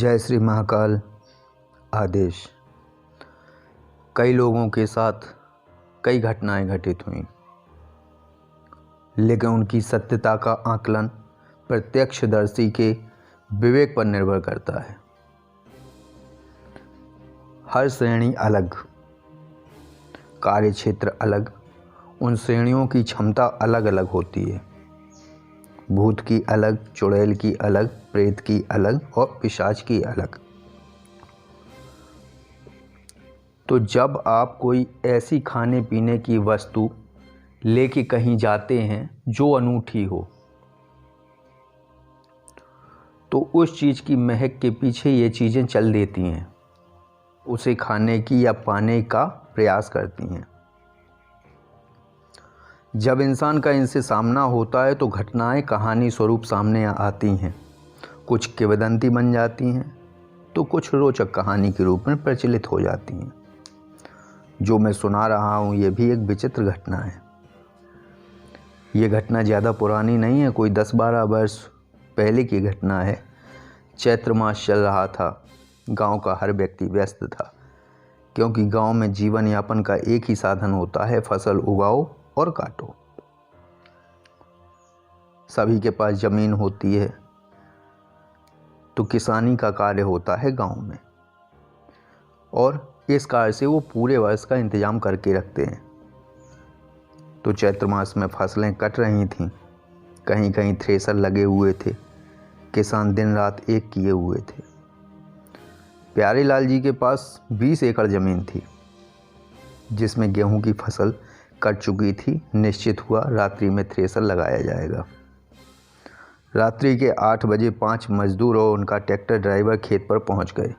जय श्री महाकाल। आदेश। कई लोगों के साथ कई घटनाएं घटित हुई, लेकिन उनकी सत्यता का आकलन प्रत्यक्षदर्शी के विवेक पर निर्भर करता है। हर श्रेणी अलग, कार्यक्षेत्र अलग, उन श्रेणियों की क्षमता अलग अलग होती है। भूत की अलग, चुड़ैल की अलग, प्रेत की अलग और पिशाच की अलग। तो जब आप कोई ऐसी खाने पीने की वस्तु लेके कहीं जाते हैं जो अनूठी हो, तो उस चीज़ की महक के पीछे ये चीज़ें चल देती हैं, उसे खाने की या पाने का प्रयास करती हैं। जब इंसान का इनसे सामना होता है तो घटनाएं कहानी स्वरूप सामने आती हैं। कुछ किंवदंती बन जाती हैं तो कुछ रोचक कहानी के रूप में प्रचलित हो जाती हैं। जो मैं सुना रहा हूँ ये भी एक विचित्र घटना है। ये घटना ज़्यादा पुरानी नहीं है, कोई 10-12 वर्ष पहले की घटना है। चैत्र मास चल रहा था। गांव का हर व्यक्ति व्यस्त था, क्योंकि गांव में जीवन यापन का एक ही साधन होता है, फसल उगाओ और काटो। सभी के पास ज़मीन होती है, तो किसानी का कार्य होता है गांव में, और इस कार्य से वो पूरे वर्ष का इंतजाम करके रखते हैं। तो चैत्र मास में फसलें कट रही थीं, कहीं कहीं थ्रेसर लगे हुए थे, किसान दिन रात एक किए हुए थे। प्यारे लाल जी के पास 20 एकड़ ज़मीन थी, जिसमें गेहूं की फसल कट चुकी थी। निश्चित हुआ रात्रि में थ्रेसर लगाया जाएगा। रात्रि के 8 बजे 5 मजदूर और उनका ट्रैक्टर ड्राइवर खेत पर पहुंच गए।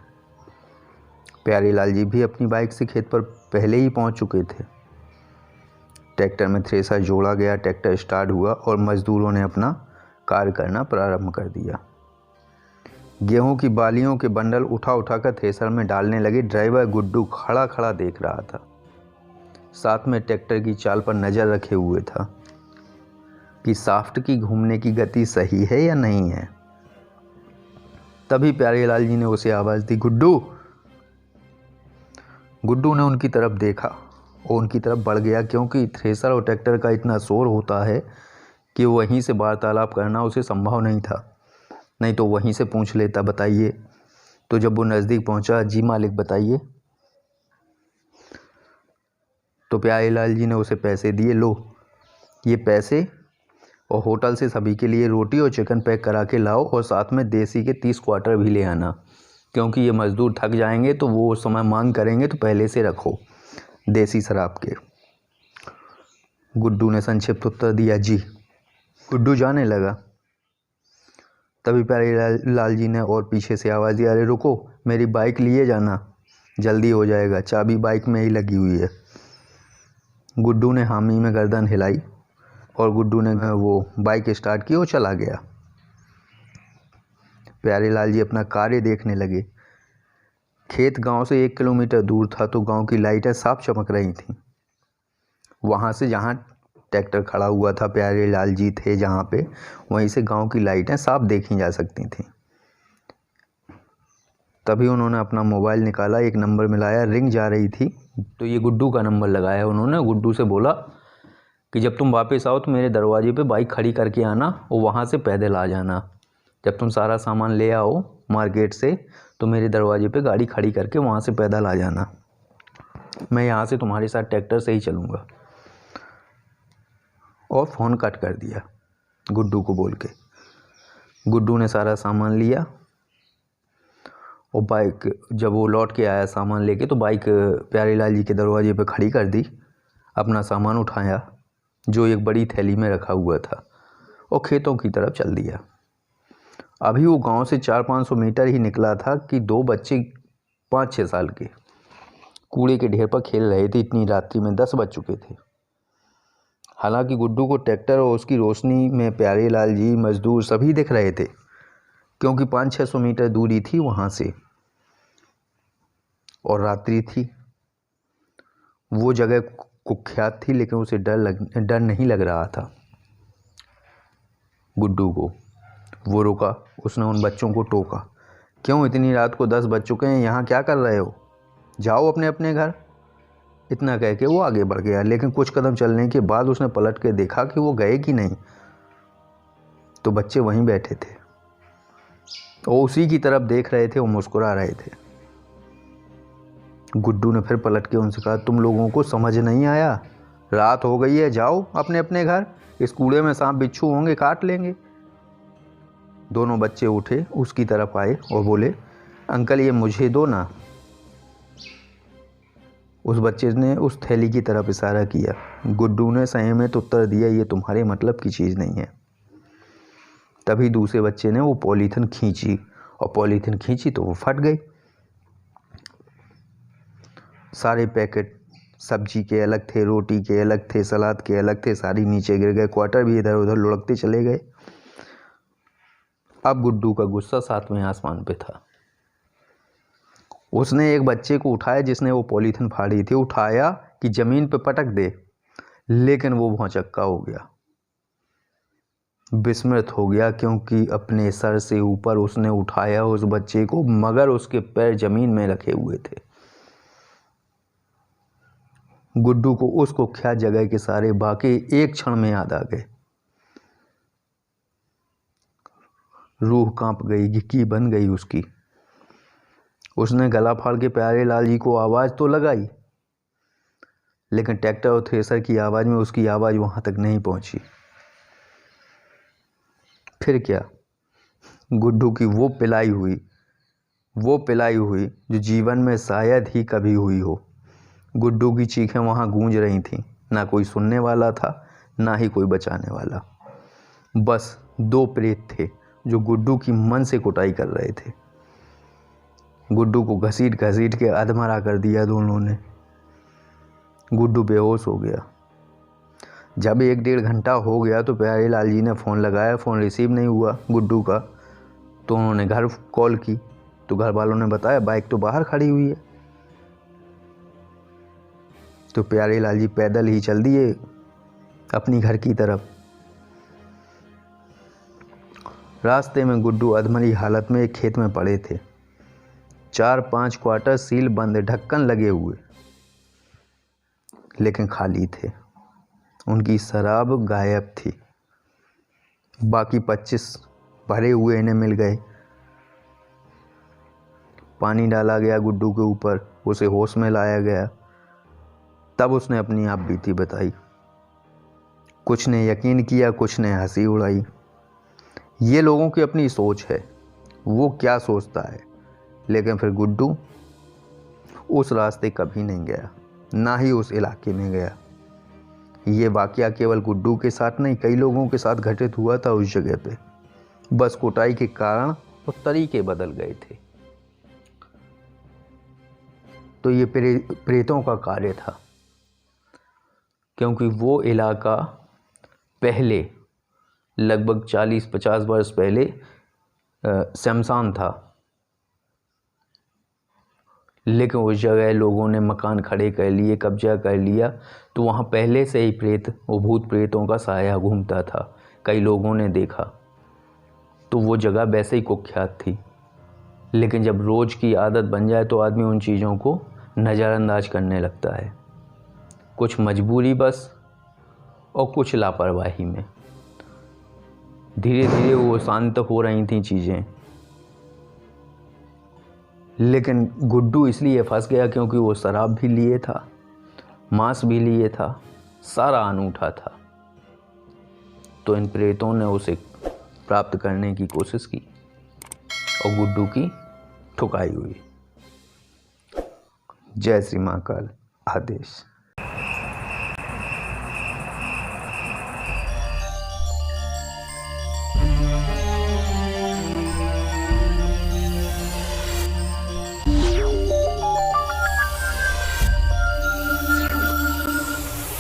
प्यारे लाल जी भी अपनी बाइक से खेत पर पहले ही पहुंच चुके थे। ट्रैक्टर में थ्रेसर जोड़ा गया, ट्रैक्टर स्टार्ट हुआ और मजदूरों ने अपना कार्य करना प्रारंभ कर दिया। गेहूं की बालियों के बंडल उठा कर थ्रेसर में डालने लगे। ड्राइवर गुड्डू खड़ा खड़ा देख रहा था, साथ में ट्रैक्टर की चाल पर नज़र रखे हुए था कि शाफ्ट की घूमने की गति सही है या नहीं है। तभी प्यारे लाल जी ने उसे आवाज़ दी, गुड्डू। गुड्डू ने उनकी तरफ देखा और उनकी तरफ बढ़ गया, क्योंकि थ्रेसर और ट्रैक्टर का इतना शोर होता है कि वहीं से वार्तालाप करना उसे संभव नहीं था। नहीं तो वहीं से पूछ लेता, बताइए। तो जब वो नज़दीक पहुंचा, जी मालिक बताइए। तो प्यारे लाल जी ने उसे पैसे दिए, लो ये पैसे, और होटल से सभी के लिए रोटी और चिकन पैक करा के लाओ, और साथ में देसी के 30 क्वार्टर भी ले आना, क्योंकि ये मज़दूर थक जाएंगे तो वो उस समय मांग करेंगे, तो पहले से रखो देसी शराब के। गुड्डू ने संक्षिप्त उत्तर दिया, जी। गुड्डू जाने लगा। तभी प्यारे लाल जी ने और पीछे से आवाज़ दी, अरे रुको, मेरी बाइक लिए जाना, जल्दी हो जाएगा, चाबी बाइक में ही लगी हुई है। गुड्डू ने हामी में गर्दन हिलाई और गुड्डू ने वो बाइक स्टार्ट की और चला गया। प्यारे लाल जी अपना कार्य देखने लगे। खेत गांव से 1 किलोमीटर दूर था, तो गांव की लाइटें साफ चमक रही थीं। वहां से जहां ट्रैक्टर खड़ा हुआ था, प्यारे लाल जी थे जहां पे, वहीं से गांव की लाइटें साफ देखी जा सकती थीं। तभी उन्होंने अपना मोबाइल निकाला, एक नंबर मिलाया, रिंग जा रही थी, तो ये गुड्डू का नंबर लगाया। उन्होंने गुड्डू से बोला कि जब तुम वापस आओ तो मेरे दरवाजे पे बाइक खड़ी करके आना और वहाँ से पैदल आ जाना। जब तुम सारा सामान ले आओ मार्केट से, तो मेरे दरवाजे पे गाड़ी खड़ी करके वहाँ से पैदल आ जाना। मैं यहाँ से तुम्हारे साथ ट्रैक्टर से ही चलूँगा। और फ़ोन कट कर दिया गुड्डू को बोल के। गुड्डू ने सारा सामान लिया और बाइक, जब वो लौट के आया सामान लेके, तो बाइक प्यारे लाल जी के दरवाजे पे खड़ी कर दी। अपना सामान उठाया जो एक बड़ी थैली में रखा हुआ था, और खेतों की तरफ चल दिया। अभी वो गांव से 400-500 मीटर ही निकला था कि 2 बच्चे 5-6 साल के कूड़े के ढेर पर खेल रहे थे। इतनी रात्रि में 10 बज चुके थे। हालांकि गुड्डू को ट्रैक्टर और उसकी रोशनी में प्यारे लाल जी, मजदूर सभी दिख रहे थे, क्योंकि 500-600 मीटर दूरी थी वहाँ से, और रात्रि थी। वो जगह कुख्यात थी, लेकिन उसे डर नहीं लग रहा था गुड्डू को। वो रुका, उसने उन बच्चों को टोका क्यों इतनी रात को 10 बज चुके हैं, यहाँ क्या कर रहे हो, जाओ अपने अपने घर। इतना कह के वो आगे बढ़ गया, लेकिन कुछ कदम चलने के बाद उसने पलट के देखा कि वो गए कि नहीं, तो बच्चे वहीं बैठे थे और उसी की तरफ देख रहे थे और मुस्कुरा रहे थे। गुड्डू ने फिर पलट के उनसे कहा, तुम लोगों को समझ नहीं आया, रात हो गई है, जाओ अपने अपने घर, इस कूड़े में सांप बिच्छू होंगे, काट लेंगे। दोनों बच्चे उठे, उसकी तरफ आए और बोले, अंकल ये मुझे दो ना। उस बच्चे ने उस थैली की तरफ इशारा किया। गुड्डू ने संयमित उत्तर दिया, ये तुम्हारे मतलब की चीज़ नहीं है। तभी दूसरे बच्चे ने वो पॉलीथिन खींची और पॉलीथिन खींची तो वो फट गई। सारे पैकेट सब्जी के अलग थे, रोटी के अलग थे, सलाद के अलग थे, सारी नीचे गिर गए, क्वार्टर भी इधर उधर लुढ़कते चले गए। अब गुड्डू का गुस्सा 7वें आसमान पे था। उसने एक बच्चे को उठाया जिसने वो पॉलीथिन फाड़ी थी, उठाया कि ज़मीन पे पटक दे, लेकिन वो भौचक्का हो गया, विस्मृत हो गया, क्योंकि अपने सर से ऊपर उसने उठाया उस बच्चे को, मगर उसके पैर ज़मीन में रखे हुए थे। गुड्डू को उस कुख्यात जगह के सारे वाक़े एक क्षण में याद आ गए। रूह कांप गई, गिक्की बन गई उसकी। उसने गला फाड़ के प्यारे लाल जी को आवाज़ तो लगाई, लेकिन ट्रैक्टर और थ्रेसर की आवाज़ में उसकी आवाज़ वहाँ तक नहीं पहुँची। फिर क्या, गुड्डू की वो पिलाई हुई जो जीवन में शायद ही कभी हुई हो। गुड्डू की चीखें वहाँ गूंज रही थीं, ना कोई सुनने वाला था, ना ही कोई बचाने वाला। बस 2 प्रेत थे जो गुड्डू की मन से कुटाई कर रहे थे। गुड्डू को घसीट घसीट के अधमरा कर दिया दोनों ने। गुड्डू बेहोश हो गया। जब 1-1.5 घंटा हो गया तो प्यारे लाल जी ने फ़ोन लगाया, फ़ोन रिसीव नहीं हुआ गुड्डू का, तो उन्होंने घर कॉल की, तो घर वालों ने बताया बाइक तो बाहर खड़ी हुई है। तो प्यारे लाल जी पैदल ही चल दिए अपनी घर की तरफ। रास्ते में गुड्डू अधमरी हालत में एक खेत में पड़े थे। 4-5 क्वार्टर सील बंद, ढक्कन लगे हुए, लेकिन खाली थे। उनकी शराब गायब थी। बाकी 25 भरे हुए इन्हें मिल गए। पानी डाला गया गुड्डू के ऊपर, उसे होश में लाया गया। तब उसने अपनी आप बीती बताई। कुछ ने यकीन किया, कुछ ने हंसी उड़ाई। ये लोगों की अपनी सोच है, वो क्या सोचता है। लेकिन फिर गुड्डू उस रास्ते कभी नहीं गया, ना ही उस इलाके में गया। ये वाकया केवल गुड्डू के साथ नहीं, कई लोगों के साथ घटित हुआ था उस जगह पे। बस कुटाई के कारण और तरीके बदल गए थे। तो ये प्रेतों का कार्य था, क्योंकि वो इलाका पहले लगभग 40-50 वर्ष पहले शमशान था, लेकिन उस जगह लोगों ने मकान खड़े कर लिए, कब्जा कर लिया, तो वहाँ पहले से ही प्रेत और भूत प्रेतों का साया घूमता था। कई लोगों ने देखा, तो वो जगह वैसे ही कुख्यात थी। लेकिन जब रोज़ की आदत बन जाए तो आदमी उन चीज़ों को नज़रअंदाज करने लगता है, कुछ मजबूरी बस और कुछ लापरवाही में। धीरे धीरे वो शांत हो रही थी चीज़ें, लेकिन गुड्डू इसलिए फंस गया क्योंकि वो शराब भी लिए था, मांस भी लिए था, सारा अनूठा था। तो इन प्रेतों ने उसे प्राप्त करने की कोशिश की और गुड्डू की ठुकाई हुई। जय श्री महाकाल। आदेश।